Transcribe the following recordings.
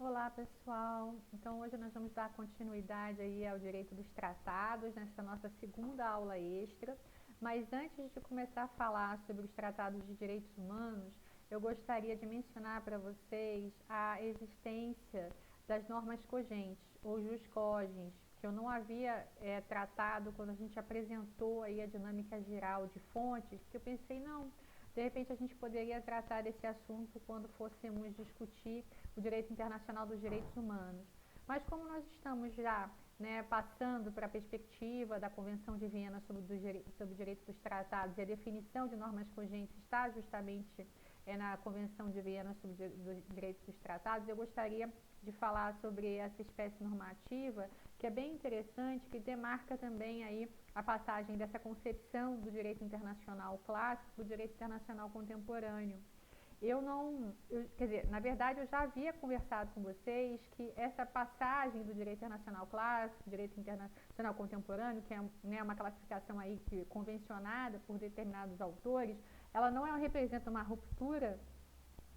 Olá, pessoal. Então, hoje nós vamos dar continuidade aí ao direito dos tratados nessa nossa segunda aula extra. Mas antes de começar a falar sobre os tratados de direitos humanos, eu gostaria de mencionar para vocês a existência das normas cogentes, ou juscogens, que eu não havia tratado quando a gente apresentou aí a dinâmica geral de fontes, porque eu pensei, não, de repente a gente poderia tratar desse assunto quando fôssemos discutir o direito internacional dos direitos humanos. Mas como nós estamos já passando para a perspectiva da Convenção de Viena sobre o direito dos tratados e a definição de normas cogentes está justamente na Convenção de Viena sobre o direito dos tratados, eu gostaria de falar sobre essa espécie normativa, que é bem interessante, que demarca também aí a passagem dessa concepção do direito internacional clássico para o direito internacional contemporâneo. Quer dizer, na verdade eu já havia conversado com vocês que essa passagem do direito internacional clássico, direito internacional contemporâneo, que é uma classificação aí convencionada por determinados autores, ela não representa uma ruptura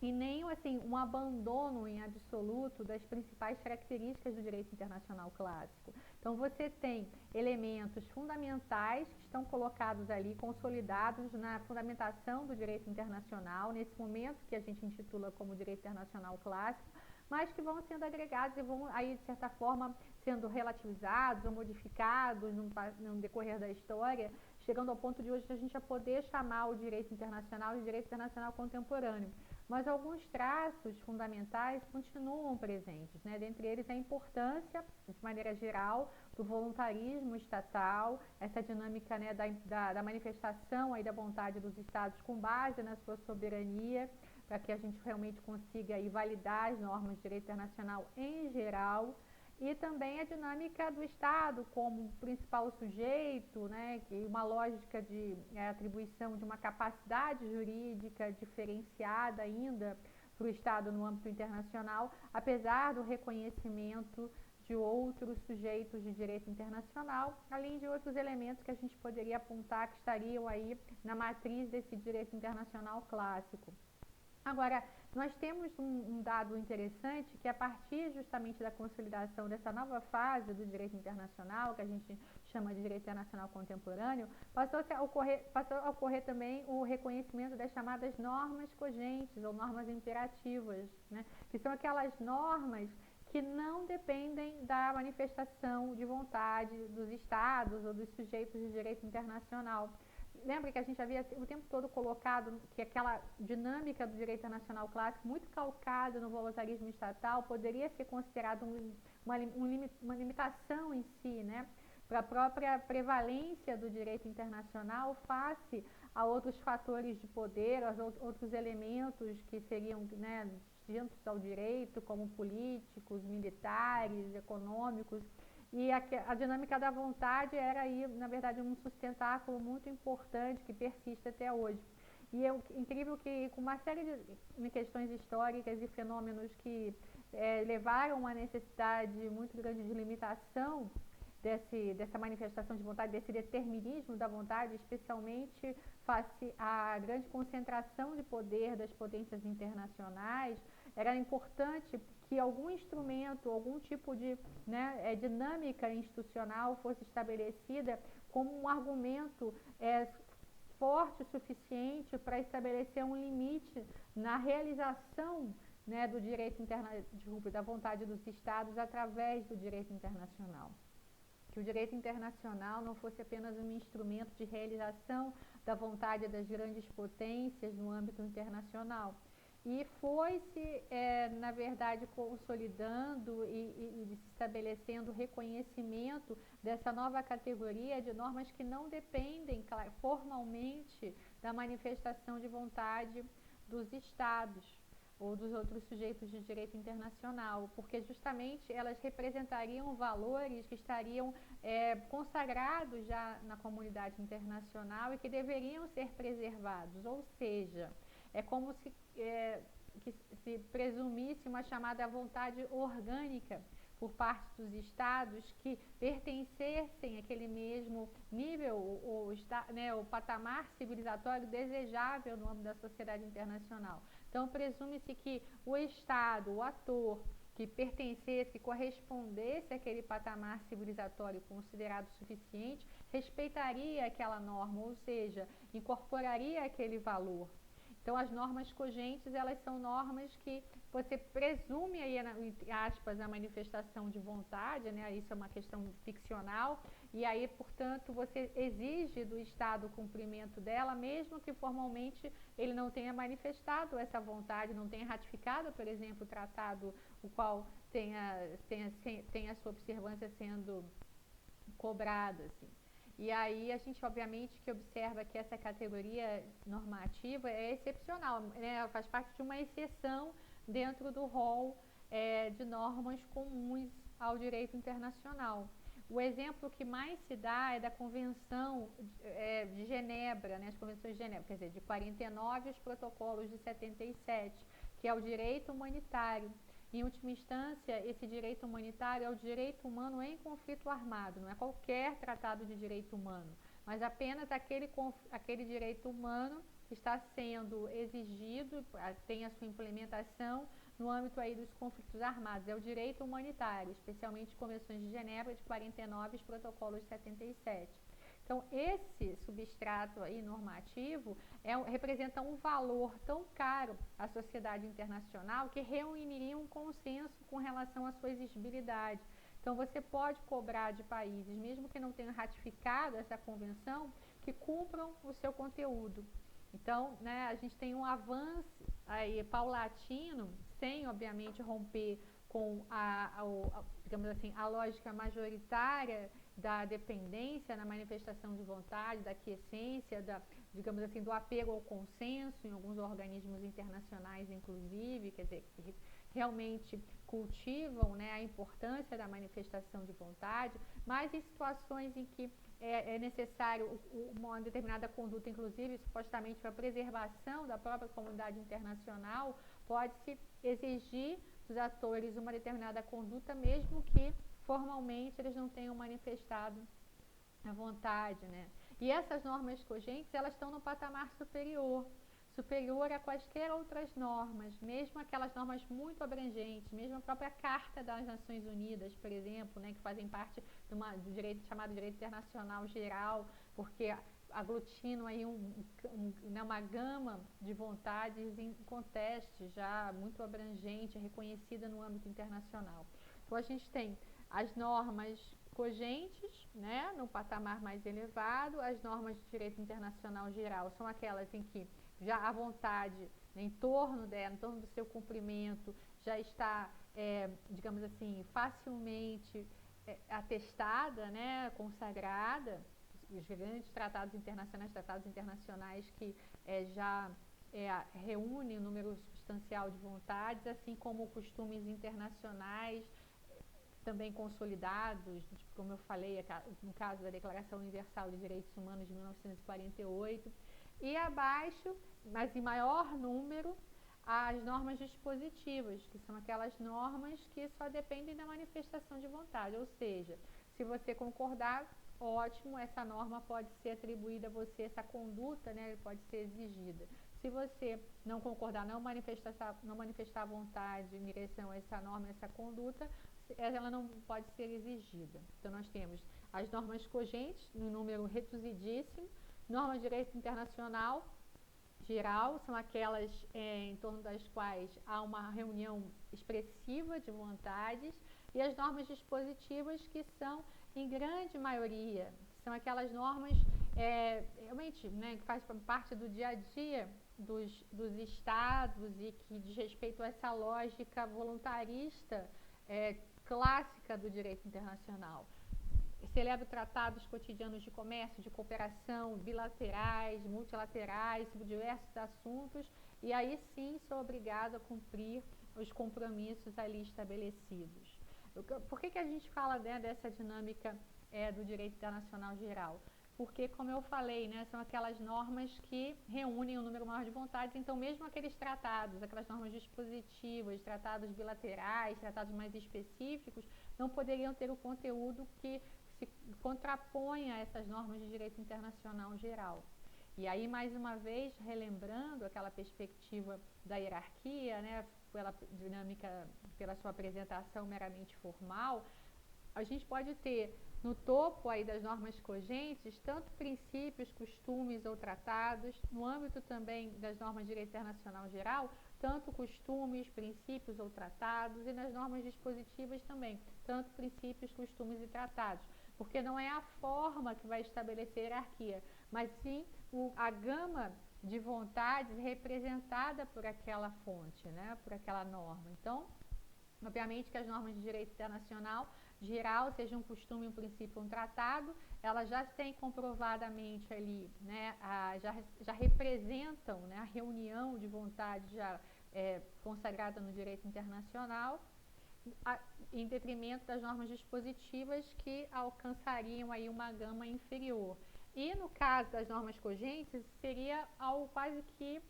e nem assim um abandono em absoluto das principais características do direito internacional clássico. Então você tem elementos fundamentais que estão colocados ali, consolidados na fundamentação do direito internacional, nesse momento que a gente intitula como direito internacional clássico, mas que vão sendo agregados e vão aí, de certa forma, sendo relativizados ou modificados no decorrer da história, chegando ao ponto de hoje a gente já poder chamar o direito internacional de direito internacional contemporâneo. Mas alguns traços fundamentais continuam presentes, né? Dentre eles a importância, de maneira geral, do voluntarismo estatal, essa dinâmica da manifestação aí da vontade dos estados com base na sua soberania, para que a gente realmente consiga aí validar as normas de direito internacional em geral, e também a dinâmica do Estado como principal sujeito, né, que uma lógica de atribuição de uma capacidade jurídica diferenciada ainda para o Estado no âmbito internacional, apesar do reconhecimento de outros sujeitos de direito internacional, além de outros elementos que a gente poderia apontar que estariam aí na matriz desse direito internacional clássico. Agora, nós temos um dado interessante que a partir justamente da consolidação dessa nova fase do direito internacional, que a gente chama de direito internacional contemporâneo, passou a ocorrer também o reconhecimento das chamadas normas cogentes ou normas imperativas, né? Que são aquelas normas que não dependem da manifestação de vontade dos estados ou dos sujeitos de direito internacional. Lembra que a gente havia o tempo todo colocado que aquela dinâmica do direito internacional clássico, muito calcada no voluntarismo estatal, poderia ser considerado uma limitação em si, né? Para a própria prevalência do direito internacional face a outros fatores de poder, aos outros elementos que seriam, né, distintos ao direito, como políticos, militares, econômicos. E a dinâmica da vontade era aí, na verdade, um sustentáculo muito importante que persiste até hoje. E é incrível que, com uma série de questões históricas e fenômenos que levaram a uma necessidade muito grande de limitação dessa manifestação de vontade, desse determinismo da vontade, especialmente face à grande concentração de poder das potências internacionais, era importante que algum instrumento, algum tipo de dinâmica institucional fosse estabelecida como um argumento forte o suficiente para estabelecer um limite na realização do direito da vontade dos Estados através do direito internacional. Que o direito internacional não fosse apenas um instrumento de realização da vontade das grandes potências no âmbito internacional. E foi-se, na verdade, consolidando e se estabelecendo o reconhecimento dessa nova categoria de normas que não dependem formalmente da manifestação de vontade dos Estados ou dos outros sujeitos de direito internacional, porque justamente elas representariam valores que estariam consagrados já na comunidade internacional e que deveriam ser preservados, ou seja, é como se que se presumisse uma chamada vontade orgânica por parte dos estados que pertencessem àquele mesmo nível ou patamar civilizatório desejável no âmbito da sociedade internacional. Então, presume-se que o Estado, o ator que pertencesse, que correspondesse àquele patamar civilizatório considerado suficiente, respeitaria aquela norma, ou seja, incorporaria aquele valor. Então, as normas cogentes, elas são normas que você presume aí, entre aspas, a manifestação de vontade, né? Isso é uma questão ficcional, e aí, portanto, você exige do Estado o cumprimento dela, mesmo que formalmente ele não tenha manifestado essa vontade, não tenha ratificado, por exemplo, o tratado, o qual tenha sua observância sendo cobrada, assim. E aí a gente obviamente que observa que essa categoria normativa é excepcional, né? Faz parte de uma exceção dentro do rol de normas comuns ao direito internacional. O exemplo que mais se dá é da Convenção de Genebra, né? As Convenções de Genebra, quer dizer, de 49 e os protocolos de 77, que é o direito humanitário. Em última instância, esse direito humanitário é o direito humano em conflito armado, não é qualquer tratado de direito humano, mas apenas aquele direito humano que está sendo exigido, tem a sua implementação no âmbito aí dos conflitos armados. É o direito humanitário, especialmente Convenções de Genebra de 49 e os protocolos de 77. Então, esse substrato aí normativo representa um valor tão caro à sociedade internacional que reuniria um consenso com relação à sua exigibilidade. Então, você pode cobrar de países, mesmo que não tenham ratificado essa convenção, que cumpram o seu conteúdo. Então, né, a gente tem um avanço aí paulatino, sem, obviamente, romper com digamos assim, a lógica majoritária da dependência na manifestação de vontade, da aquiescência, digamos assim, do apego ao consenso em alguns organismos internacionais, inclusive, quer dizer, que realmente cultivam, né, a importância da manifestação de vontade, mas em situações em que é necessário uma determinada conduta, inclusive, supostamente para a preservação da própria comunidade internacional, pode-se exigir dos atores uma determinada conduta, mesmo que formalmente eles não tenham manifestado a vontade, né? E essas normas cogentes, elas estão no patamar superior a quaisquer outras normas, mesmo aquelas normas muito abrangentes, mesmo a própria Carta das Nações Unidas, por exemplo, né, que fazem parte do direito chamado direito internacional geral, porque aglutinam aí uma gama de vontades em contexto já muito abrangente, reconhecida no âmbito internacional. Então a gente tem as normas cogentes, né, no patamar mais elevado. As normas de direito internacional geral são aquelas em que já a vontade, né, em torno do seu cumprimento, já está, digamos assim, facilmente atestada, né, consagrada. Os grandes tratados internacionais que já reúnem um número substancial de vontades, assim como costumes internacionais também consolidados, como eu falei, no caso da Declaração Universal de Direitos Humanos de 1948, e abaixo, mas em maior número, as normas dispositivas, que são aquelas normas que só dependem da manifestação de vontade, ou seja, se você concordar, ótimo, essa norma pode ser atribuída a você, essa conduta, né, pode ser exigida. Se você não concordar, não manifestar vontade em direção a essa norma, essa conduta, ela não pode ser exigida. Então, nós temos as normas cogentes, no número reduzidíssimo, normas de direito internacional geral, são aquelas em torno das quais há uma reunião expressiva de vontades, e as normas dispositivas, que são, em grande maioria, são aquelas normas realmente, né, que fazem parte do dia a dia dos estados e que diz respeito a essa lógica voluntarista clássica do direito internacional. Celebra tratados cotidianos de comércio, de cooperação, bilaterais, multilaterais, sobre diversos assuntos, e aí sim sou obrigado a cumprir os compromissos ali estabelecidos. Por que a gente fala, né, dessa dinâmica do direito internacional geral? Porque, como eu falei, né, são aquelas normas que reúnem um número maior de vontades, então mesmo aqueles tratados, aquelas normas dispositivas, tratados bilaterais, tratados mais específicos, não poderiam ter o conteúdo que se contrapõe a essas normas de direito internacional geral. E aí, mais uma vez, relembrando aquela perspectiva da hierarquia, né, pela dinâmica, pela sua apresentação meramente formal, a gente pode ter no topo aí das normas cogentes, tanto princípios, costumes ou tratados, no âmbito também das normas de direito internacional geral, tanto costumes, princípios ou tratados, e nas normas dispositivas também, tanto princípios, costumes e tratados, porque não é a forma que vai estabelecer hierarquia, mas sim a gama de vontades representada por aquela fonte, né, por aquela norma. Então, obviamente que as normas de direito internacional geral, seja um costume, um princípio, um tratado, elas já têm comprovadamente ali, né, já representam, né, a reunião de vontade já consagrada no direito internacional, em detrimento das normas dispositivas que alcançariam aí uma gama inferior. E no caso das normas cogentes, seria algo quase que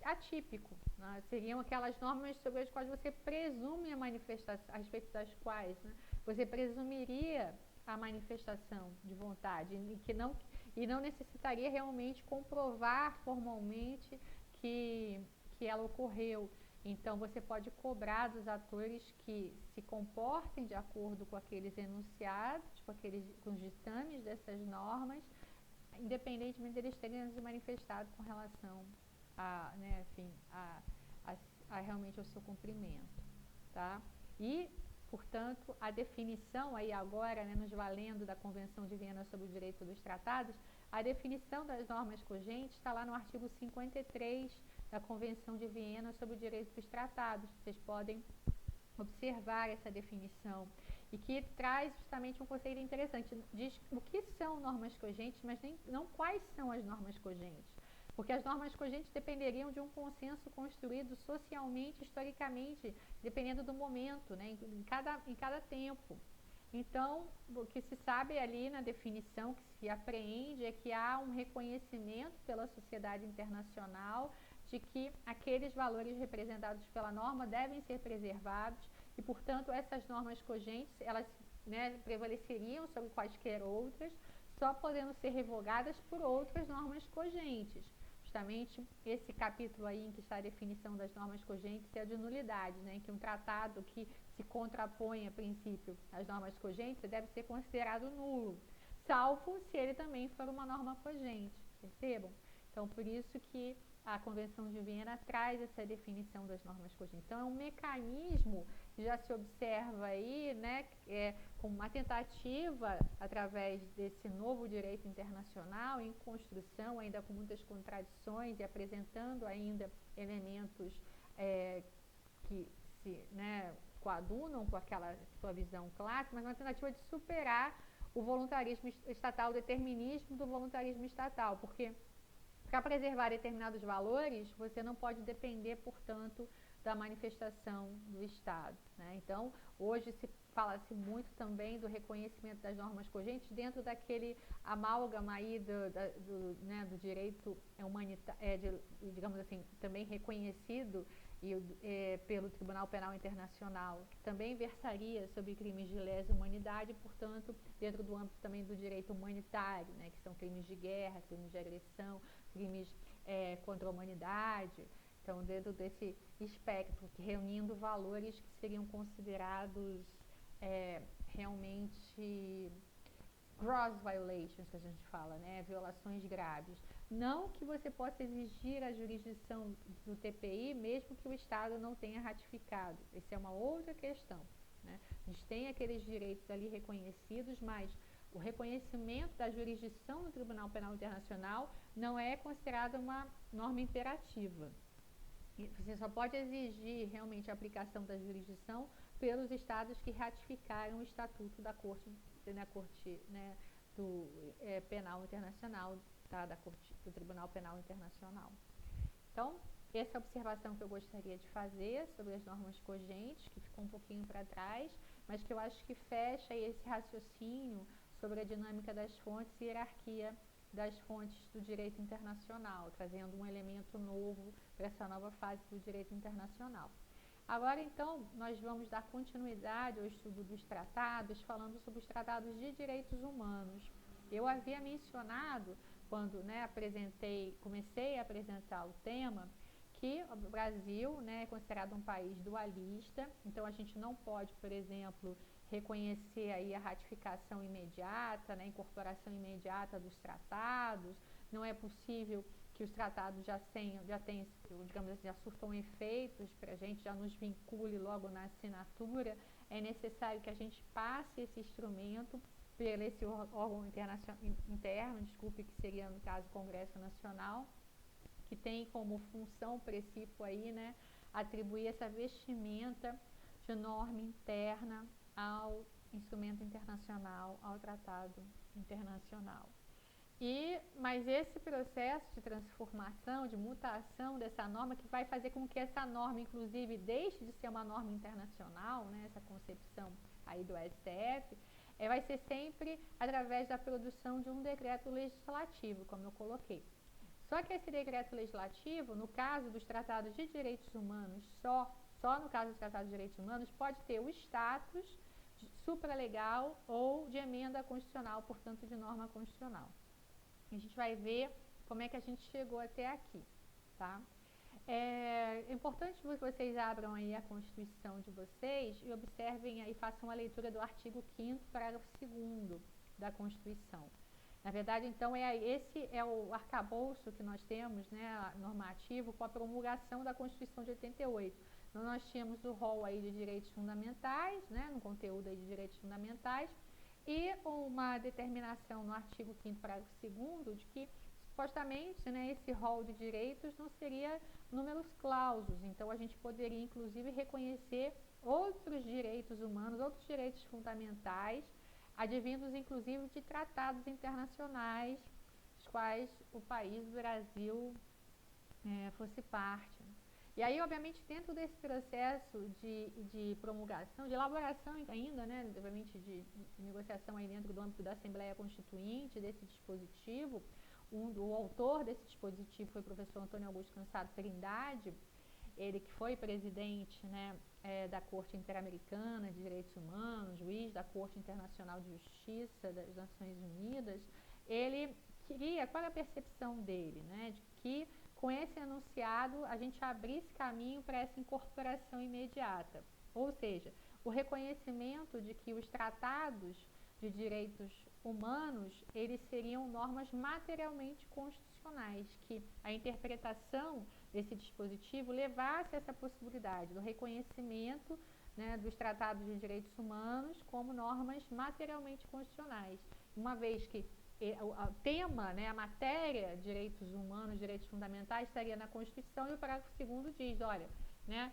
atípico, né? Seriam aquelas normas sobre as quais você presume a manifestação, a respeito das quais, né, você presumiria a manifestação de vontade e não necessitaria realmente comprovar formalmente que ela ocorreu. Então, você pode cobrar dos atores que se comportem de acordo com aqueles enunciados, com os ditames dessas normas, independentemente deles terem se manifestado com relação né, enfim, realmente ao seu cumprimento, tá? E, portanto, a definição aí agora, né, nos valendo da Convenção de Viena sobre o Direito dos Tratados, a definição das normas cogentes está lá no artigo 53 da Convenção de Viena sobre o Direito dos Tratados. Vocês podem observar essa definição e que traz justamente um conceito interessante. Diz o que são normas cogentes, mas não quais são as normas cogentes. Porque as normas cogentes dependeriam de um consenso construído socialmente, historicamente, dependendo do momento, né, em cada tempo. Então, o que se sabe ali na definição, que se apreende, é que há um reconhecimento pela sociedade internacional de que aqueles valores representados pela norma devem ser preservados e, portanto, essas normas cogentes, elas, né, prevaleceriam sobre quaisquer outras, só podendo ser revogadas por outras normas cogentes. Justamente esse capítulo aí em que está a definição das normas cogentes é a de nulidade, né, que um tratado que se contrapõe a princípio às normas cogentes deve ser considerado nulo, salvo se ele também for uma norma cogente, percebam? Então, por isso que a Convenção de Viena traz essa definição das normas cogentes. Então, é um mecanismo que já se observa aí, né, como uma tentativa, através desse novo direito internacional, em construção, ainda com muitas contradições e apresentando ainda elementos que se, né, coadunam com aquela sua visão clássica, mas uma tentativa de superar o voluntarismo estatal, o determinismo do voluntarismo estatal, porque para preservar determinados valores, você não pode depender, portanto, da manifestação do Estado, né? Então, hoje fala-se muito também do reconhecimento das normas cogentes dentro daquele amálgama aí né, do direito humanitário, digamos assim, também reconhecido pelo Tribunal Penal Internacional, que também versaria sobre crimes de lesa humanidade, portanto, dentro do âmbito também do direito humanitário, né, que são crimes de guerra, crimes de agressão, crimes contra a humanidade. Então, dentro desse espectro, reunindo valores que seriam considerados realmente gross violations, que a gente fala, né? Violações graves. Não que você possa exigir a jurisdição do TPI, mesmo que o Estado não tenha ratificado. Essa é uma outra questão, né? A gente tem aqueles direitos ali reconhecidos, mas o reconhecimento da jurisdição no Tribunal Penal Internacional não é considerado uma norma imperativa. Você só pode exigir realmente a aplicação da jurisdição pelos estados que ratificaram o Estatuto da Corte, né, do Penal Internacional, tá, do Tribunal Penal Internacional. Então, essa é a observação que eu gostaria de fazer sobre as normas cogentes, que ficou um pouquinho para trás, mas que eu acho que fecha esse raciocínio sobre a dinâmica das fontes e hierarquia das fontes do direito internacional, trazendo um elemento novo para essa nova fase do direito internacional. Agora, então, nós vamos dar continuidade ao estudo dos tratados, falando sobre os tratados de direitos humanos. Eu havia mencionado, quando, né, comecei a apresentar o tema, que o Brasil, né, é considerado um país dualista, então a gente não pode, por exemplo, reconhecer aí a ratificação imediata, né, a incorporação imediata dos tratados, não é possível que os tratados já tenham, digamos assim, já surtam efeitos para a gente, já nos vincule logo na assinatura. É necessário que a gente passe esse instrumento por esse órgão interno, desculpe, que seria no caso o Congresso Nacional, que tem como função princípio aí, né, atribuir essa vestimenta de norma interna ao instrumento internacional, ao tratado internacional. Mas esse processo de transformação, de mutação dessa norma, que vai fazer com que essa norma, inclusive, deixe de ser uma norma internacional, né, essa concepção aí do STF, vai ser sempre através da produção de um decreto legislativo, como eu coloquei. Só que esse decreto legislativo, no caso dos tratados de direitos humanos, só no caso dos tratados de direitos humanos, pode ter o status de supralegal ou de emenda constitucional, portanto, de norma constitucional. A gente vai ver como é que a gente chegou até aqui, tá? É importante que vocês abram aí a Constituição de vocês e observem aí, façam a leitura do artigo 5º, parágrafo 2º da Constituição. Na verdade, então, esse é o arcabouço que nós temos, né, normativo, com a promulgação da Constituição de 88. Então, nós tínhamos o rol aí de direitos fundamentais, né, no conteúdo aí de direitos fundamentais, e uma determinação no artigo 5º, parágrafo 2º, de que, supostamente, né, esse rol de direitos não seria números clausos. Então, a gente poderia, inclusive, reconhecer outros direitos humanos, outros direitos fundamentais, advindos inclusive de tratados internacionais, dos quais o país, o Brasil, fosse parte. E aí, obviamente, dentro desse processo de promulgação, de elaboração ainda, né, obviamente, de negociação aí dentro do âmbito da Assembleia Constituinte, desse dispositivo, o autor desse dispositivo foi o professor Antônio Augusto Cansado Trindade, ele que foi presidente, né, da Corte Interamericana de Direitos Humanos, juiz da Corte Internacional de Justiça das Nações Unidas. Ele queria, qual era a percepção dele, né, de que com esse enunciado a gente abrisse caminho para essa incorporação imediata, ou seja, o reconhecimento de que os tratados de direitos humanos, eles seriam normas materialmente constitucionais, que a interpretação desse dispositivo levasse a essa possibilidade do reconhecimento, né, dos tratados de direitos humanos como normas materialmente constitucionais, uma vez que o tema, né, a matéria, direitos humanos, direitos fundamentais, estaria na Constituição, e o parágrafo 2º diz, olha, né,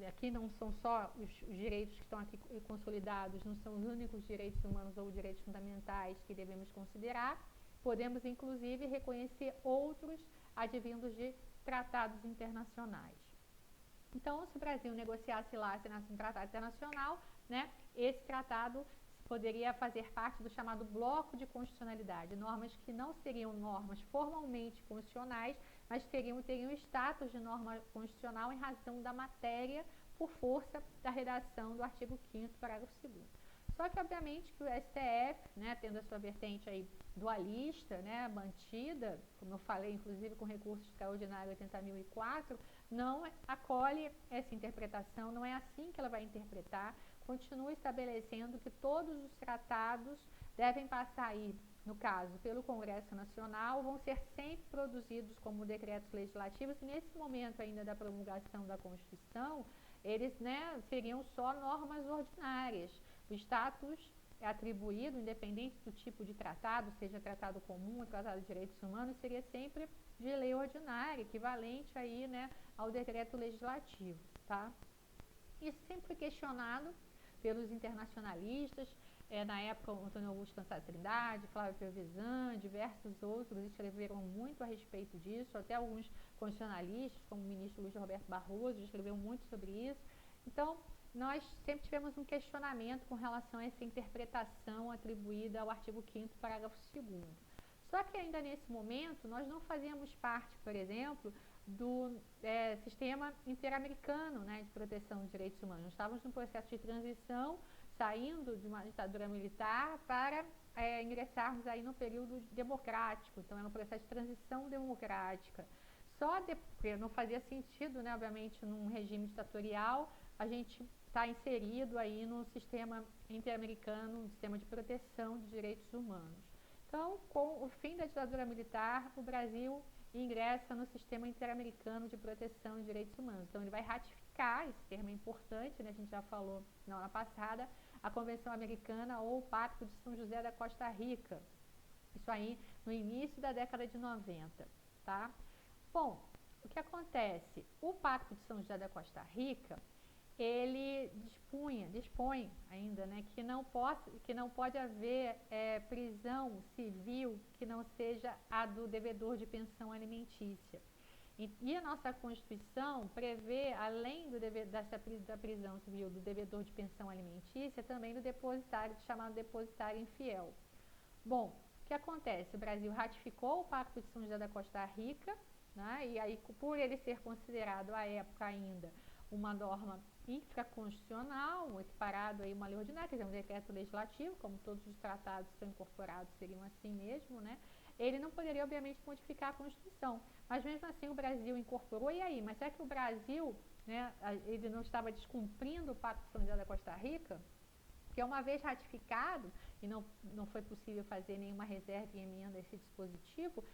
aqui não são só os direitos que estão aqui consolidados, não são os únicos direitos humanos ou direitos fundamentais que devemos considerar, podemos inclusive reconhecer outros advindos de tratados internacionais. Então, se o Brasil negociasse lá, assinasse um tratado internacional, né, esse tratado poderia fazer parte do chamado bloco de constitucionalidade, normas que não seriam normas formalmente constitucionais, mas teriam status de norma constitucional em razão da matéria, por força da redação do artigo 5º, parágrafo 2º. Só que, obviamente, que o STF, né, tendo a sua vertente aí dualista, né, mantida, como eu falei, inclusive com recurso extraordinário 80.004, não acolhe essa interpretação, não é assim que ela vai interpretar, continua estabelecendo que todos os tratados devem passar aí, no caso, pelo Congresso Nacional, vão ser sempre produzidos como decretos legislativos, e nesse momento ainda da promulgação da Constituição, eles, né, seriam só normas ordinárias. O status é atribuído, independente do tipo de tratado, seja tratado comum ou tratado de direitos humanos, seria sempre de lei ordinária, equivalente aí, né, ao decreto legislativo, tá? Isso sempre foi questionado pelos internacionalistas, na época o Antônio Augusto Cansado Trindade, Flávio Piovesan, diversos outros escreveram muito a respeito disso, até alguns constitucionalistas, como o ministro Luiz Roberto Barroso, escreveram muito sobre isso. Então, nós sempre tivemos um questionamento com relação a essa interpretação atribuída ao artigo 5º, parágrafo 2º. Só que ainda nesse momento, nós não fazíamos parte, por exemplo, do sistema interamericano, né, de proteção de direitos humanos. Nós estávamos num processo de transição, saindo de uma ditadura militar para ingressarmos aí no período democrático. Então, era um processo de transição democrática. porque não fazia sentido, né, obviamente, num regime ditatorial, a gente está inserido aí no sistema interamericano, no sistema de proteção de direitos humanos. Então, com o fim da ditadura militar, o Brasil ingressa no sistema interamericano de proteção de direitos humanos. Então, ele vai ratificar, esse termo é importante, né, a gente já falou na aula passada, a Convenção Americana ou o Pacto de São José da Costa Rica. Isso aí no início da década de 90, tá? Bom, o que acontece? O Pacto de São José da Costa Rica, ele dispõe ainda, né, que não pode haver prisão civil que não seja a do devedor de pensão alimentícia. E a nossa Constituição prevê, além da prisão civil do devedor de pensão alimentícia, também do depositário, chamado depositário infiel. Bom, o que acontece? O Brasil ratificou o Pacto de São José da Costa Rica, né, e aí, por ele ser considerado, à época ainda, uma norma infraconstitucional, equiparado aí uma lei ordinária, quer dizer, um decreto legislativo, como todos os tratados que são incorporados seriam assim mesmo, né? Ele não poderia, obviamente, modificar a Constituição, mas mesmo assim o Brasil incorporou, e aí? Mas será que o Brasil, né, ele não estava descumprindo o Pacto de São José da Costa Rica? Porque uma vez ratificado, e não foi possível fazer nenhuma reserva em emenda a esse dispositivo,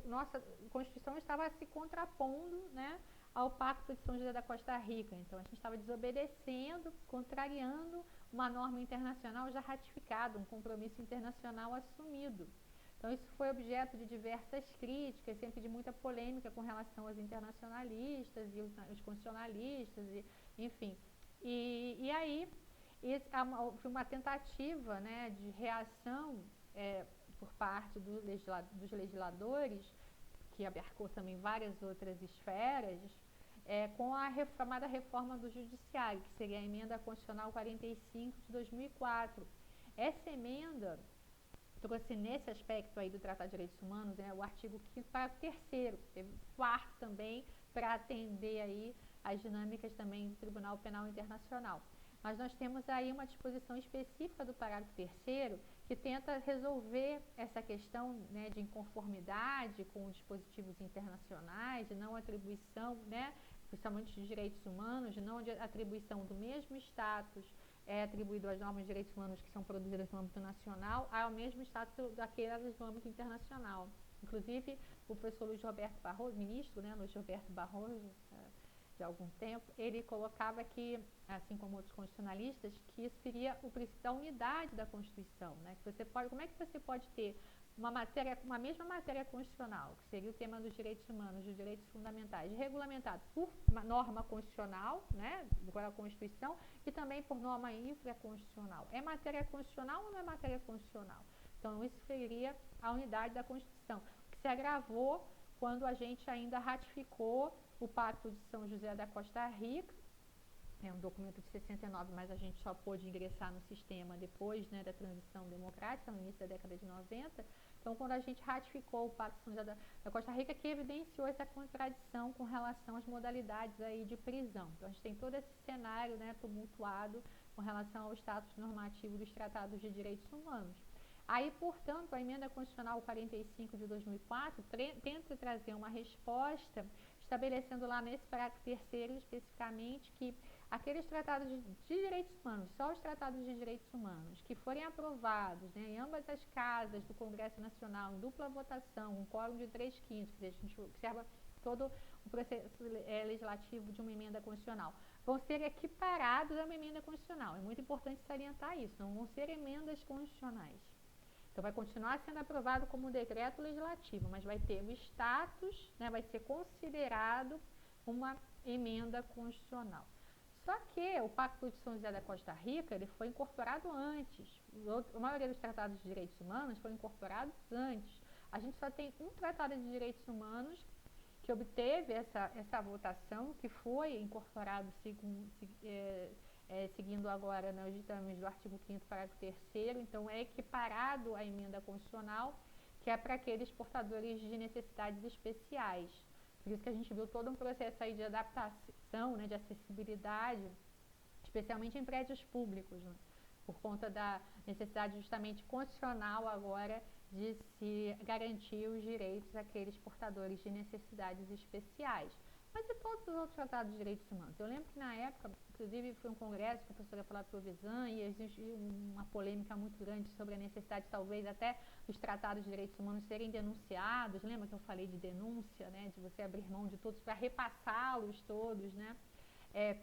nossa Constituição estava se contrapondo, né, ao Pacto de São José da Costa Rica. Então, a gente estava desobedecendo, contrariando uma norma internacional já ratificada, um compromisso internacional assumido. Então, isso foi objeto de diversas críticas, sempre de muita polêmica com relação aos internacionalistas e os constitucionalistas, enfim. E aí, houve uma tentativa, né, de reação por parte dos legisladores, que abarcou também várias outras esferas, com a chamada reforma do Judiciário, que seria a emenda constitucional 45 de 2004. Essa emenda trouxe nesse aspecto aí do Tratado de Direitos Humanos, né, o artigo 5º para o 3º, teve o 4º também para atender aí as dinâmicas também do Tribunal Penal Internacional. Mas nós temos aí uma disposição específica do parágrafo 3º que tenta resolver essa questão, né, de inconformidade com dispositivos internacionais, de não atribuição, né, principalmente de direitos humanos, de não atribuição do mesmo status atribuído às normas de direitos humanos que são produzidas no âmbito nacional ao mesmo status daquelas no âmbito internacional. Inclusive, o professor Luiz Roberto Barroso, ministro, né, Luiz Roberto Barroso, de algum tempo, ele colocava que, assim como outros constitucionalistas, que isso seria o princípio da unidade da Constituição, né? Que você pode, como é que você pode ter uma mesma matéria constitucional, que seria o tema dos direitos humanos, dos direitos fundamentais, regulamentado por uma norma constitucional, né, pela Constituição, e também por norma infraconstitucional. É matéria constitucional ou não é matéria constitucional? Então, isso seria a unidade da Constituição, que se agravou quando a gente ainda ratificou o Pacto de São José da Costa Rica, é um documento de 69, mas a gente só pôde ingressar no sistema depois, né, da transição democrática, no início da década de 90. Então, quando a gente ratificou o Pacto de São José da Costa Rica, que evidenciou essa contradição com relação às modalidades aí de prisão. Então, a gente tem todo esse cenário, né, tumultuado com relação ao status normativo dos tratados de direitos humanos. Aí, portanto, a emenda constitucional 45 de 2004 tenta trazer uma resposta, estabelecendo lá nesse parágrafo 3º especificamente que aqueles tratados de direitos humanos, só os tratados de direitos humanos, que forem aprovados, né, em ambas as casas do Congresso Nacional, em dupla votação, um quórum de 3/5, que a gente observa todo o processo legislativo de uma emenda constitucional, vão ser equiparados a uma emenda constitucional. É muito importante salientar isso, não vão ser emendas constitucionais. Então, vai continuar sendo aprovado como decreto legislativo, mas vai ter o status, né, vai ser considerado uma emenda constitucional. Só que o Pacto de São José da Costa Rica, ele foi incorporado antes. A maioria dos tratados de direitos humanos foram incorporados antes. A gente só tem um tratado de direitos humanos que obteve essa votação, que foi incorporado seguindo agora, né, os ditames do artigo 5º, parágrafo 3º, então é equiparado à emenda constitucional, que é para aqueles portadores de necessidades especiais. Por isso que a gente viu todo um processo aí de adaptação, né, de acessibilidade, especialmente em prédios públicos, né, por conta da necessidade justamente constitucional agora de se garantir os direitos daqueles portadores de necessidades especiais. Mas e todos os outros tratados de direitos humanos? Eu lembro que na época, inclusive foi um congresso com a professora Flávia Piovesan e existiu uma polêmica muito grande sobre a necessidade, talvez, até dos tratados de direitos humanos serem denunciados. Lembra que eu falei de denúncia, né? De você abrir mão de todos para repassá-los todos, né?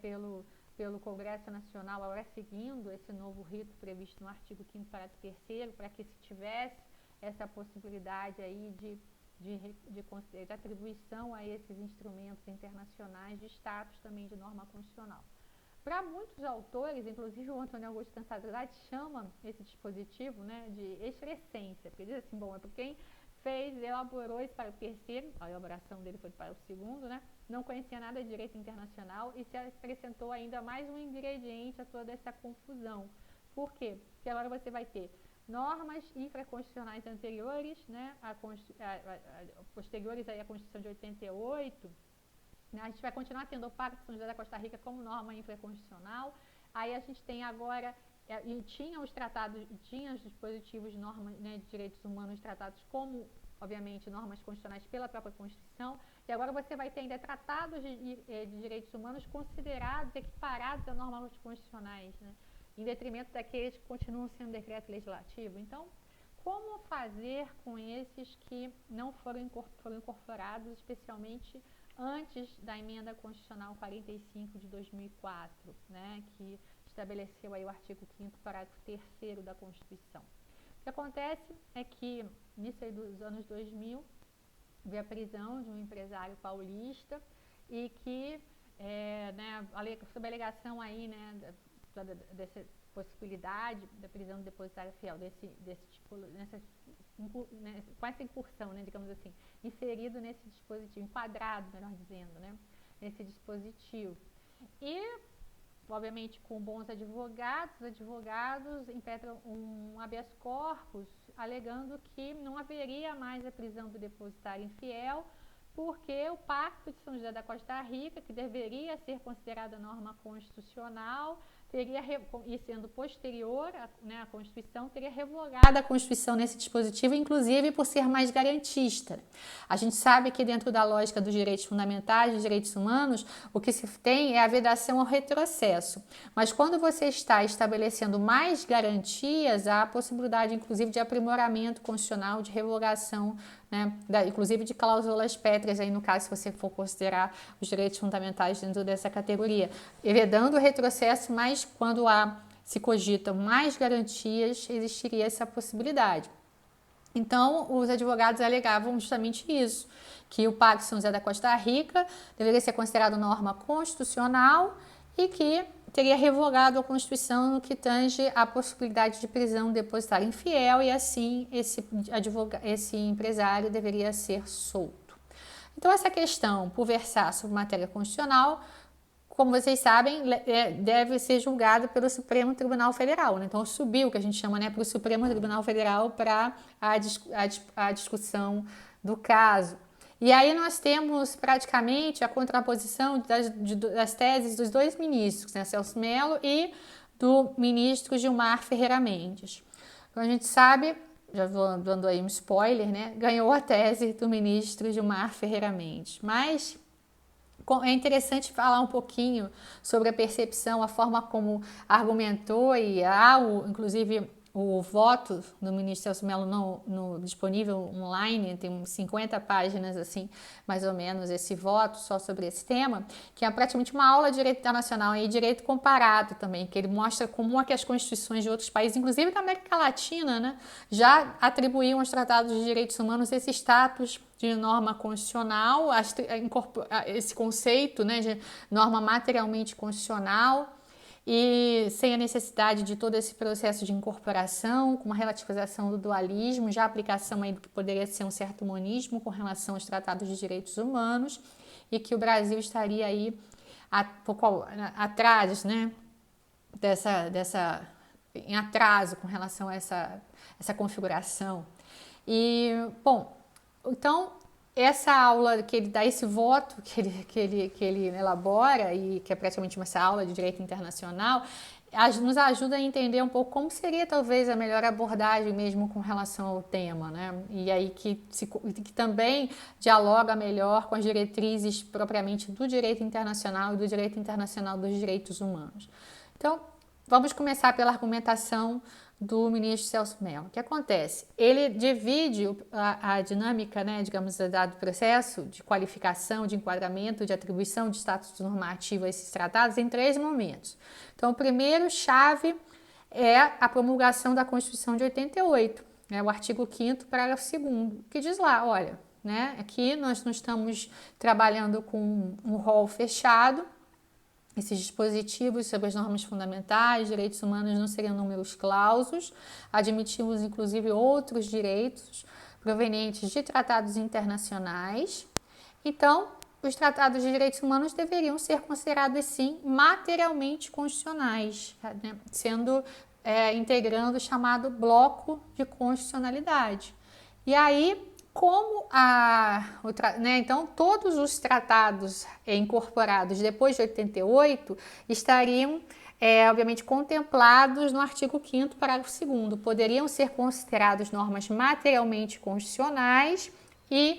Pelo Congresso Nacional, agora seguindo esse novo rito previsto no artigo 5º, parágrafo 3º, para que se tivesse essa possibilidade aí de atribuição a esses instrumentos internacionais de status também de norma constitucional. Para muitos autores, inclusive o Antônio Augusto Cansagrade chama esse dispositivo, né, de excrescência, porque diz assim, bom, é por quem elaborou isso para o terceiro, a elaboração dele foi para o segundo, né, não conhecia nada de direito internacional e se acrescentou ainda mais um ingrediente a toda essa confusão. Por quê? Porque agora você vai ter normas infraconstitucionais anteriores, né, posteriores aí à Constituição de 88, né, a gente vai continuar tendo o Pacto de São José da Costa Rica como norma infraconstitucional, aí a gente tem agora, e tinha os tratados, tinha os dispositivos de normas, né, de direitos humanos tratados como, obviamente, normas constitucionais pela própria Constituição, e agora você vai ter ainda tratados de direitos humanos considerados, equiparados a normas constitucionais, né, em detrimento daqueles que continuam sendo decreto legislativo. Então, como fazer com esses que não foram incorporados, especialmente antes da emenda constitucional 45 de 2004, né, que estabeleceu aí o artigo 5º, parágrafo 3º da Constituição. O que acontece é que, início dos anos 2000, houve a prisão de um empresário paulista e que, né, sob a alegação aí, né, dessa possibilidade da prisão do depositário fiel, desse tipo, com essa incursão, né, digamos assim, inserido nesse dispositivo, enquadrado, melhor dizendo, né, nesse dispositivo. E, obviamente, com bons advogados, os advogados impetram um habeas corpus, alegando que não haveria mais a prisão do depositário infiel, porque o Pacto de São José da Costa Rica, que deveria ser considerada norma constitucional, e sendo posterior à Constituição, teria revogado a Constituição nesse dispositivo, inclusive por ser mais garantista. A gente sabe que dentro da lógica dos direitos fundamentais, dos direitos humanos, o que se tem é a vedação ao retrocesso. Mas quando você está estabelecendo mais garantias, há a possibilidade, inclusive, de aprimoramento constitucional, de revogação, né, inclusive de cláusulas pétreas, aí no caso, se você for considerar os direitos fundamentais dentro dessa categoria, vedando o retrocesso, mas quando se cogitam mais garantias, existiria essa possibilidade. Então, os advogados alegavam justamente isso, que o Pacto de São José da Costa Rica deveria ser considerado norma constitucional e que teria revogado a Constituição no que tange a possibilidade de prisão do depositário infiel e assim esse empresário deveria ser solto. Então, essa questão, por versar sobre matéria constitucional, como vocês sabem, deve ser julgado pelo Supremo Tribunal Federal, né? Então, subiu, que a gente chama, né, para o Supremo Tribunal Federal para a discussão do caso. E aí nós temos praticamente a contraposição das teses dos dois ministros, né, Celso Mello e do ministro Gilmar Ferreira Mendes. Como a gente sabe, já vou dando aí um spoiler, né, ganhou a tese do ministro Gilmar Ferreira Mendes, mas é interessante falar um pouquinho sobre a percepção, a forma como argumentou e inclusive o voto do ministro Celso Mello disponível online, tem 50 páginas assim, mais ou menos, esse voto só sobre esse tema, que é praticamente uma aula de direito internacional e direito comparado também, que ele mostra como é que as constituições de outros países, inclusive da América Latina, né, já atribuíam aos tratados de direitos humanos esse status de norma constitucional, esse conceito, né, de norma materialmente constitucional, e sem a necessidade de todo esse processo de incorporação, com uma relativização do dualismo, já a aplicação aí do que poderia ser um certo monismo com relação aos tratados de direitos humanos, e que o Brasil estaria aí pouco atrás, né, em atraso com relação a essa configuração. E, bom, então, essa aula que ele dá, esse voto que ele elabora, e que é praticamente essa aula de direito internacional, nos ajuda a entender um pouco como seria talvez a melhor abordagem mesmo com relação ao tema, né? E aí que também dialoga melhor com as diretrizes propriamente do direito internacional e do direito internacional dos direitos humanos. Então, vamos começar pela argumentação do ministro Celso Mello. O que acontece? Ele divide a dinâmica, né, digamos, do processo de qualificação, de enquadramento, de atribuição de status normativo a esses tratados em 3 momentos. Então, o primeiro chave é a promulgação da Constituição de 88, né, o artigo 5º, parágrafo 2º, que diz lá, olha, né, aqui nós não estamos trabalhando com um rol fechado. Esses dispositivos sobre as normas fundamentais, direitos humanos não seriam números clausos, admitimos inclusive outros direitos provenientes de tratados internacionais. Então, os tratados de direitos humanos deveriam ser considerados, sim, materialmente constitucionais, né? Integrando o chamado bloco de constitucionalidade. E aí, então, todos os tratados incorporados depois de 88 estariam, obviamente, contemplados no artigo 5º, parágrafo 2º. Poderiam ser considerados normas materialmente constitucionais e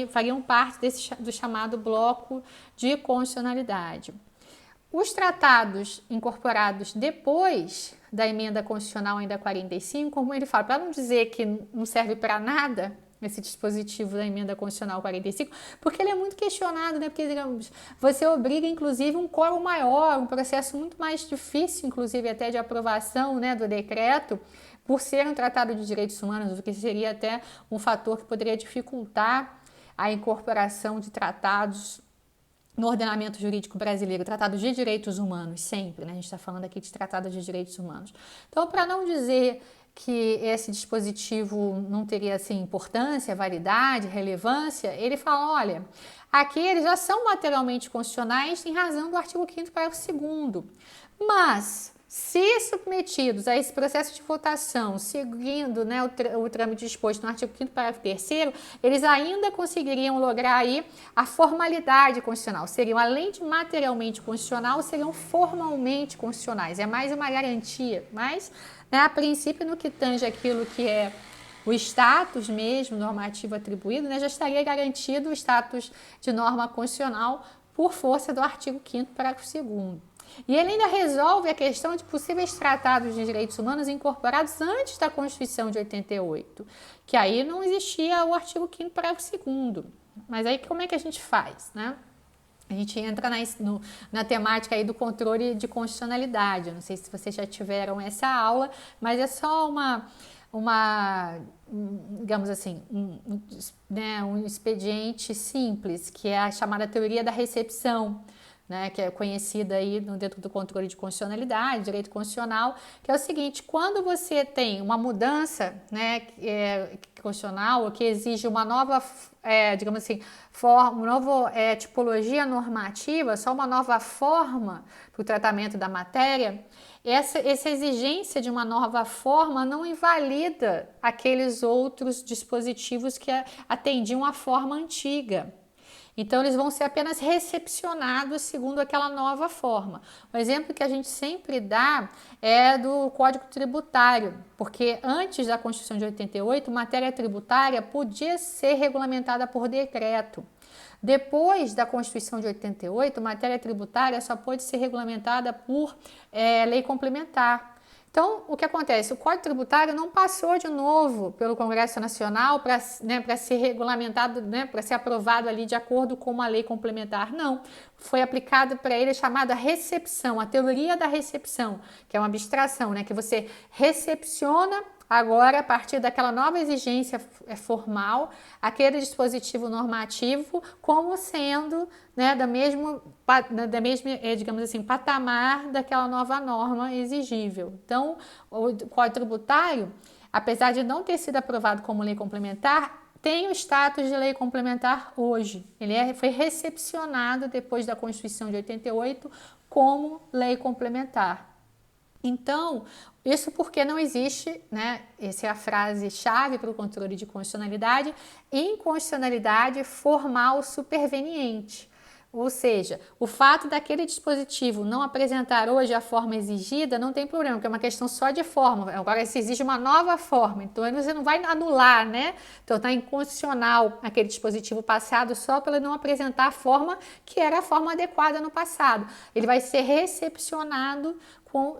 fariam parte do chamado bloco de constitucionalidade. Os tratados incorporados depois da emenda constitucional ainda 45, como ele fala, para não dizer que não serve para nada esse dispositivo da emenda constitucional 45, porque ele é muito questionado, né? Porque, digamos, você obriga, inclusive, um quórum maior, um processo muito mais difícil, inclusive, até de aprovação, né, do decreto, por ser um tratado de direitos humanos, o que seria até um fator que poderia dificultar a incorporação de tratados no ordenamento jurídico brasileiro, tratados de direitos humanos, sempre, né? A gente está falando aqui de tratados de direitos humanos. Então, para não dizer que esse dispositivo não teria, assim, importância, validade, relevância, ele fala, olha, aqui eles já são materialmente constitucionais em razão do artigo 5º, parágrafo 2º, mas se submetidos a esse processo de votação, seguindo, né, o trâmite disposto no artigo 5º, parágrafo 3º, eles ainda conseguiriam lograr aí a formalidade constitucional. Seriam, além de materialmente constitucional, seriam formalmente constitucionais. É mais uma garantia, mas, né, a princípio, no que tange aquilo que é o status mesmo normativo atribuído, né, já estaria garantido o status de norma constitucional por força do artigo 5º, parágrafo 2º. E ele ainda resolve a questão de possíveis tratados de direitos humanos incorporados antes da Constituição de 88, que aí não existia o artigo 5º, parágrafo 2º. Mas aí como é que a gente faz, né? A gente entra na temática aí do controle de constitucionalidade. Não sei se vocês já tiveram essa aula, mas é só digamos assim, um expediente simples, que é a chamada teoria da recepção, né, que é conhecida aí dentro do controle de constitucionalidade, direito constitucional, que é o seguinte: quando você tem uma mudança, né, constitucional, ou que exige uma nova, digamos assim, uma nova tipologia normativa, só uma nova forma para o tratamento da matéria, essa exigência de uma nova forma não invalida aqueles outros dispositivos que atendiam à forma antiga. Então, eles vão ser apenas recepcionados segundo aquela nova forma. O exemplo que a gente sempre dá é do Código Tributário, porque antes da Constituição de 88, matéria tributária podia ser regulamentada por decreto. Depois da Constituição de 88, matéria tributária só pode ser regulamentada por lei complementar. Então, o que acontece? O Código Tributário não passou de novo pelo Congresso Nacional para ser regulamentado, né, para ser aprovado ali de acordo com uma lei complementar. Não, foi aplicado para ele a chamada recepção, a teoria da recepção, que é uma abstração, né, que você recepciona agora, a partir daquela nova exigência formal, aquele dispositivo normativo como sendo, né, da mesma, digamos assim, patamar daquela nova norma exigível. Então, o Código Tributário, apesar de não ter sido aprovado como lei complementar, tem o status de lei complementar hoje. Ele foi recepcionado depois da Constituição de 88 como lei complementar. Então, isso porque não existe, né? Essa é a frase-chave para o controle de constitucionalidade, inconstitucionalidade formal superveniente. Ou seja, o fato daquele dispositivo não apresentar hoje a forma exigida não tem problema, porque é uma questão só de forma. Agora, se exige uma nova forma, então você não vai anular, né? Então, está inconstitucional aquele dispositivo passado só pelo não apresentar a forma que era a forma adequada no passado. Ele vai ser recepcionado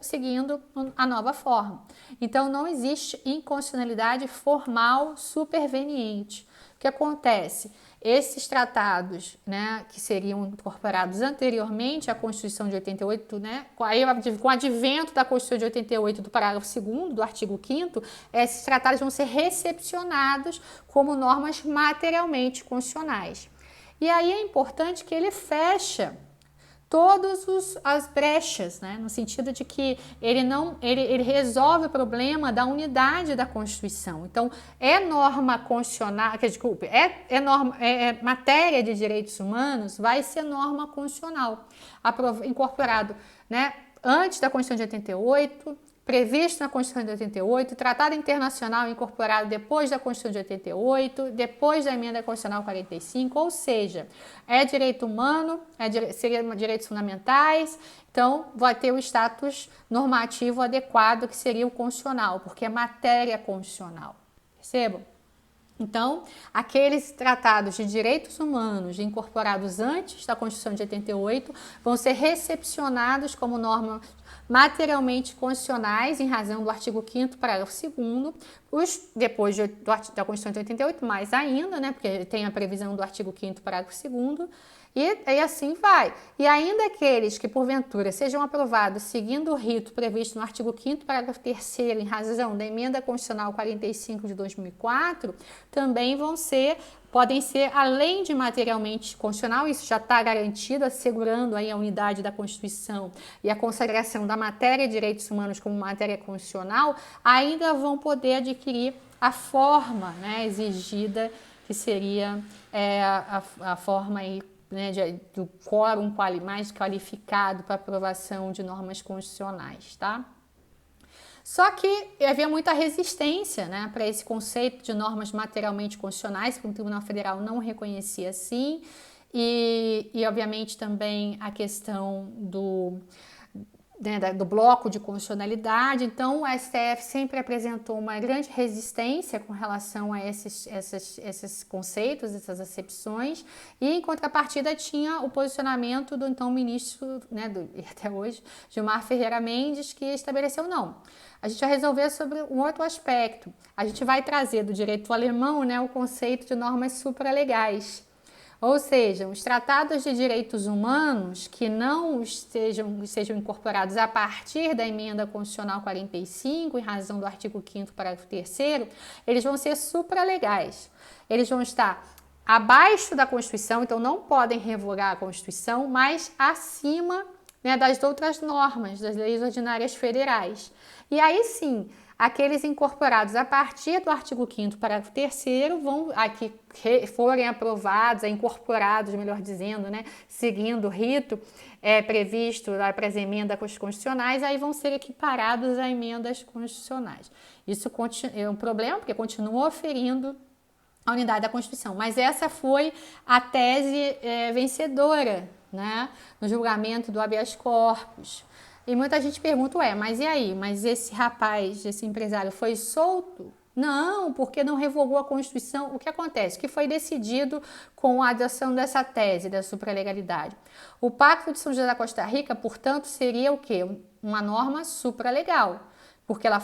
seguindo a nova forma. Então, não existe inconstitucionalidade formal superveniente. O que acontece? Esses tratados, né, que seriam incorporados anteriormente à Constituição de 88, né, com o advento da Constituição de 88, do parágrafo 2º, do artigo 5º, esses tratados vão ser recepcionados como normas materialmente constitucionais. E aí é importante que ele fecha todas as brechas, né? No sentido de que ele resolve o problema da unidade da Constituição. Então, é norma constitucional, desculpe, é matéria de direitos humanos, vai ser norma constitucional, incorporado, né? Antes da Constituição de 88, previsto na Constituição de 88, tratado internacional incorporado depois da Constituição de 88, depois da emenda constitucional 45, ou seja, é direito humano, seria direitos fundamentais, então vai ter o status normativo adequado que seria o constitucional, porque é matéria constitucional, percebam? Então, aqueles tratados de direitos humanos incorporados antes da Constituição de 88 vão ser recepcionados como norma materialmente constitucionais em razão do artigo 5º, parágrafo 2º, depois da Constituição de 88, mais ainda, né, porque tem a previsão do artigo 5º, parágrafo 2º, e assim vai. E ainda aqueles que, porventura, sejam aprovados seguindo o rito previsto no artigo 5º, parágrafo 3º, em razão da emenda constitucional 45 de 2004, também podem ser, além de materialmente constitucional, isso já está garantido, assegurando aí a unidade da Constituição e a consagração da matéria de direitos humanos como matéria constitucional, ainda vão poder adquirir a forma, né, exigida, que seria a forma aí, né, do quórum mais qualificado para aprovação de normas constitucionais, tá? Só que havia muita resistência, né, para esse conceito de normas materialmente constitucionais, que o Tribunal Federal não reconhecia assim, e obviamente também a questão do bloco de constitucionalidade. Então, o STF sempre apresentou uma grande resistência com relação a esses conceitos, essas acepções, e em contrapartida tinha o posicionamento do então ministro, né, até hoje, Gilmar Ferreira Mendes, que estabeleceu não. A gente vai resolver sobre um outro aspecto. A gente vai trazer do direito alemão, né, o conceito de normas supralegais. Ou seja, os tratados de direitos humanos que não sejam incorporados a partir da emenda constitucional 45, em razão do artigo 5º, parágrafo 3º, eles vão ser supralegais. Eles vão estar abaixo da Constituição, então não podem revogar a Constituição, mas acima, né, das outras normas, das leis ordinárias federais. E aí sim, aqueles incorporados a partir do artigo 5º, parágrafo 3º, aqui forem aprovados, incorporados, melhor dizendo, né, seguindo o rito previsto para as emendas constitucionais, aí vão ser equiparados a emendas constitucionais. Isso é um problema, porque continua oferindo a unidade da Constituição, mas essa foi a tese vencedora, né, no julgamento do habeas corpus. E muita gente pergunta, mas e aí? Mas esse rapaz, esse empresário foi solto? Não, porque não revogou a Constituição. O que acontece? O que foi decidido com a adoção dessa tese da supralegalidade? O Pacto de São José da Costa Rica, portanto, seria o quê? Uma norma supralegal, porque ele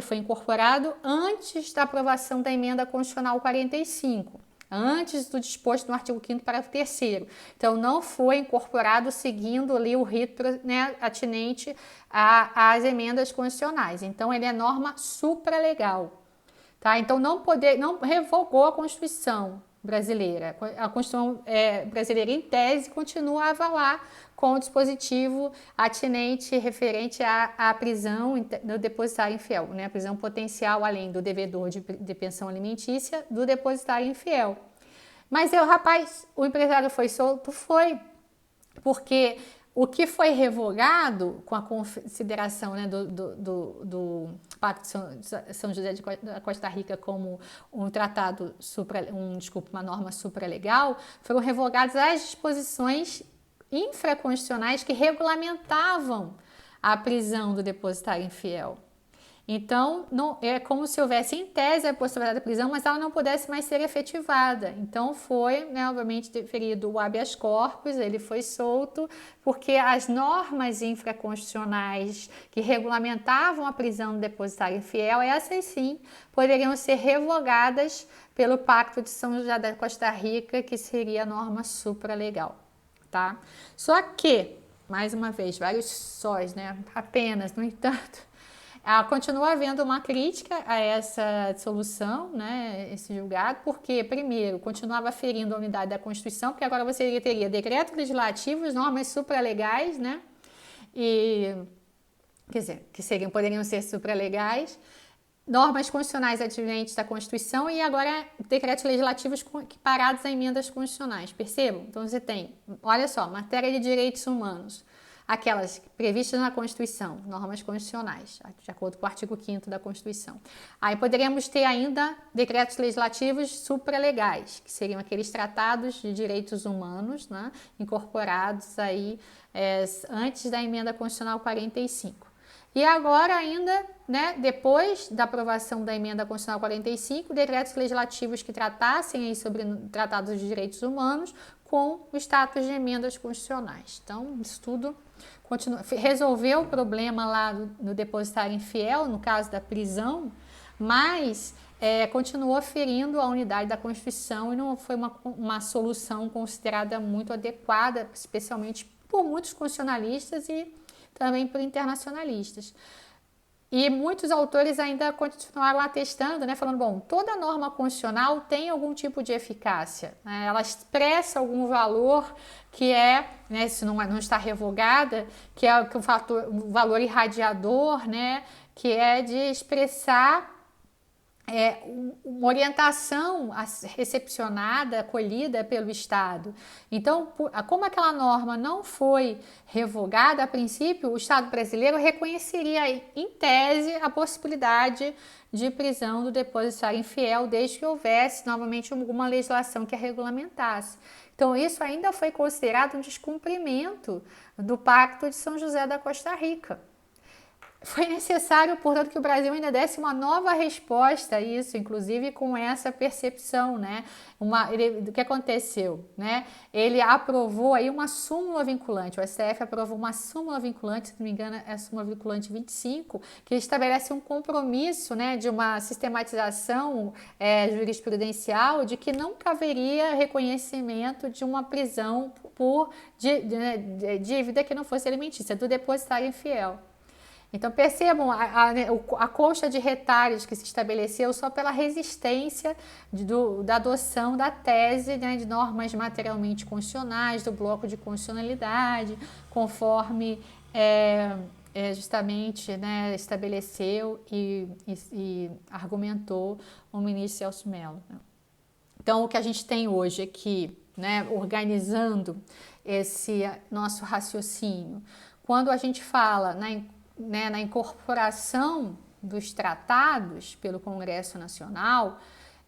foi incorporado antes da aprovação da emenda constitucional 45. Antes do disposto no artigo 5º, parágrafo 3º. Então, não foi incorporado seguindo ali o rito, né, atinente às emendas constitucionais. Então, ele é norma supralegal. Tá? Então, não revogou a Constituição brasileira. A Constituição brasileira, em tese, continua a valer com o dispositivo atinente referente à prisão do depositário infiel, né? A prisão potencial, além do devedor de pensão alimentícia, do depositário infiel. Mas o empresário foi solto? Foi, porque O que foi revogado com a consideração, né, do Pacto de São José da Costa Rica como um tratado uma norma supralegal, foram revogadas as disposições infraconstitucionais que regulamentavam a prisão do depositário infiel. Então, não, é como se houvesse em tese a possibilidade da prisão, mas ela não pudesse mais ser efetivada. Então, foi, né, obviamente, deferido o habeas corpus, ele foi solto, porque as normas infraconstitucionais que regulamentavam a prisão do depositário infiel, essas sim, poderiam ser revogadas pelo Pacto de São José da Costa Rica, que seria a norma supralegal, tá? Só que, mais uma vez, vários sós, né? Apenas, no entanto, continua havendo uma crítica a essa dissolução, né, esse julgado, porque, primeiro, continuava ferindo a unidade da Constituição, porque agora você teria decretos legislativos, normas supralegais, né, e, quer dizer, que poderiam ser supralegais, normas constitucionais advenientes da Constituição e agora decretos legislativos parados a emendas constitucionais, percebam? Então você tem, olha só, matéria de direitos humanos, aquelas previstas na Constituição, normas constitucionais, de acordo com o artigo 5º da Constituição. Aí poderíamos ter ainda decretos legislativos supralegais, que seriam aqueles tratados de direitos humanos, né, incorporados aí antes da emenda constitucional 45. E agora ainda, né, depois da aprovação da emenda constitucional 45, decretos legislativos que tratassem aí sobre tratados de direitos humanos com o status de emendas constitucionais. Então, isso tudo resolveu o problema lá no depositário infiel, no caso da prisão, mas continuou ferindo a unidade da Constituição e não foi uma solução considerada muito adequada, especialmente por muitos constitucionalistas e também por internacionalistas. E muitos autores ainda continuaram atestando, né, falando, bom, toda norma constitucional tem algum tipo de eficácia, né, ela expressa algum valor que né, se não está revogada, que é o valor irradiador, né, que é de expressar uma orientação recepcionada, acolhida pelo Estado. Então, como aquela norma não foi revogada, a princípio, o Estado brasileiro reconheceria, em tese, a possibilidade de prisão do depositário infiel, desde que houvesse, novamente, alguma legislação que a regulamentasse. Então, isso ainda foi considerado um descumprimento do Pacto de São José da Costa Rica. Foi necessário, portanto, que o Brasil ainda desse uma nova resposta a isso, inclusive com essa percepção, né? Do que aconteceu, né? Ele aprovou aí uma súmula vinculante, o STF aprovou uma súmula vinculante, se não me engano é a súmula vinculante 25, que estabelece um compromisso, né, de uma sistematização jurisprudencial de que nunca haveria reconhecimento de uma prisão por dívida que não fosse alimentícia, do depositário infiel. Então percebam a colcha de retalhos que se estabeleceu só pela resistência da adoção da tese, né, de normas materialmente constitucionais, do bloco de constitucionalidade, conforme justamente, né, estabeleceu e argumentou o ministro Celso Mello. Então o que a gente tem hoje aqui, né, organizando esse nosso raciocínio, quando a gente fala na incorporação dos tratados pelo Congresso Nacional,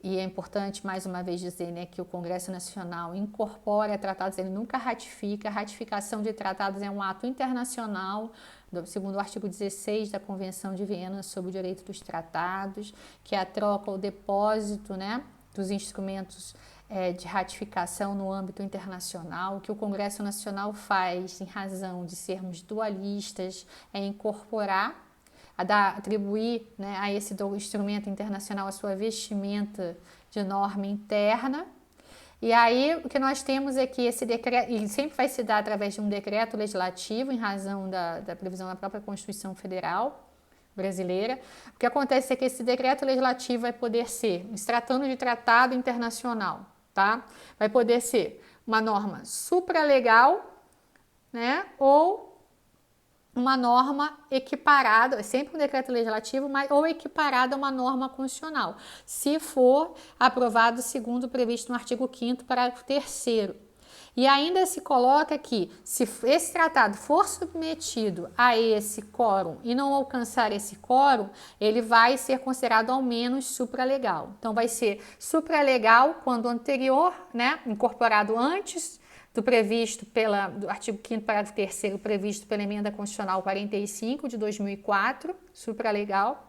e é importante mais uma vez dizer, né, que o Congresso Nacional incorpora tratados, ele nunca ratifica. A ratificação de tratados é um ato internacional, segundo o artigo 16 da Convenção de Viena sobre o Direito dos Tratados, que é a troca ou depósito, né, dos instrumentos de ratificação no âmbito internacional. O que o Congresso Nacional faz, em razão de sermos dualistas, é incorporar, atribuir, né, a esse instrumento internacional a sua vestimenta de norma interna. E aí o que nós temos é que esse decreto, ele sempre vai se dar através de um decreto legislativo, em razão da previsão da própria Constituição Federal brasileira. O que acontece é que esse decreto legislativo vai poder ser, se tratando de tratado internacional, tá? Vai poder ser uma norma supralegal, né? Ou uma norma equiparada, sempre um decreto legislativo, ou equiparada a uma norma constitucional, se for aprovado segundo o previsto no artigo 5º, parágrafo 3º. E ainda se coloca que, se esse tratado for submetido a esse quórum e não alcançar esse quórum, ele vai ser considerado ao menos supralegal. Então, vai ser supralegal quando o anterior, né, incorporado antes do previsto do artigo 5º, parágrafo 3º, previsto pela Emenda Constitucional 45 de 2004, supralegal.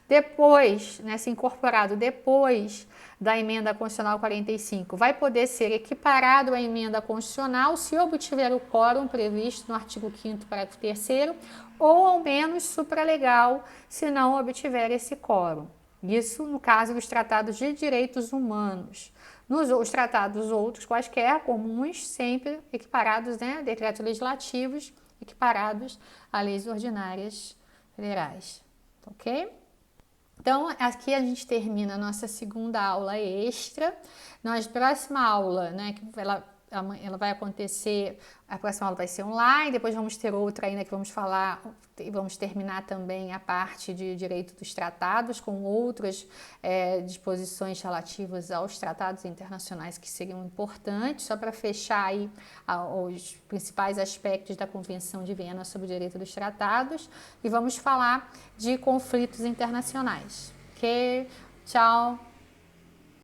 Depois, né, se incorporado depois da Emenda Constitucional 45, vai poder ser equiparado à Emenda Constitucional se obtiver o quórum previsto no artigo 5º, parágrafo 3º, ou ao menos supralegal se não obtiver esse quórum. Isso no caso dos tratados de direitos humanos. Os tratados outros, quaisquer, comuns, sempre equiparados, né, decretos legislativos, equiparados a leis ordinárias federais. Ok? Então, aqui a gente termina a nossa segunda aula extra. Na próxima aula, né, que ela vai acontecer, a próxima aula vai ser online, depois vamos ter outra ainda que vamos falar, vamos terminar também a parte de direito dos tratados, com outras disposições relativas aos tratados internacionais que seriam importantes, só para fechar aí os principais aspectos da Convenção de Viena sobre o direito dos tratados, e vamos falar de conflitos internacionais. Ok? Tchau!